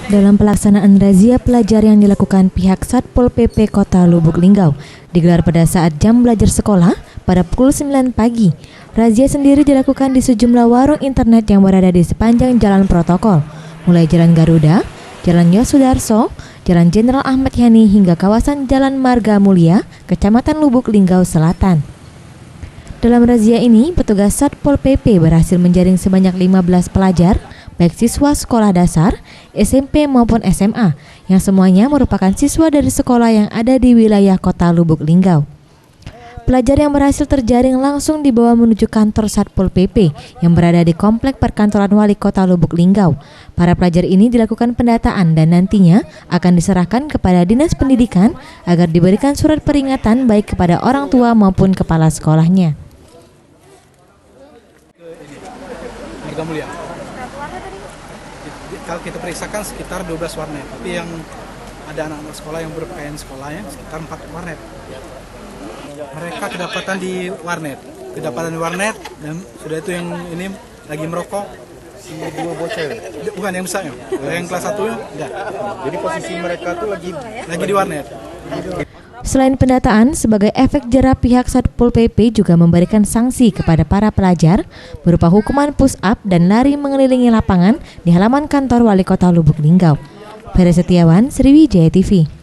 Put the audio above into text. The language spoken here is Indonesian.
Dalam pelaksanaan razia pelajar yang dilakukan pihak Satpol PP Kota Lubuk Linggau digelar pada saat jam belajar sekolah pada pukul 9 pagi. Razia sendiri dilakukan di sejumlah warung internet yang berada di sepanjang jalan protokol, mulai Jalan Garuda, Jalan Yosudarso, Jalan Jenderal Ahmad Yani hingga kawasan Jalan Marga Mulia, Kecamatan Lubuk Linggau Selatan. Dalam razia ini, petugas Satpol PP berhasil menjaring sebanyak 15 pelajar, baik siswa sekolah dasar, SMP maupun SMA, yang semuanya merupakan siswa dari sekolah yang ada di wilayah Kota Lubuk Linggau. Pelajar yang berhasil terjaring langsung dibawa menuju kantor Satpol PP yang berada di Komplek Perkantoran Wali Kota Lubuk Linggau. Para pelajar ini dilakukan pendataan dan nantinya akan diserahkan kepada Dinas Pendidikan agar diberikan surat peringatan baik kepada orang tua maupun kepala sekolahnya. Marga Mulia. Kalau kita periksakan sekitar 12 warnet, tapi yang ada anak-anak sekolah yang berpakaian sekolahnya sekitar 4 warnet. Mereka kedapatan di warnet, dan sudah itu yang ini lagi merokok. Si dua bocah, Bukan yang besarnya, yang kelas 1 enggak. Jadi posisi mereka tuh lagi di warnet. Selain pendataan, sebagai efek jera pihak Satpol PP juga memberikan sanksi kepada para pelajar berupa hukuman push up dan lari mengelilingi lapangan di halaman kantor Wali Kota Lubuk Linggau. Ferry Setiawan, Sriwijaya TV.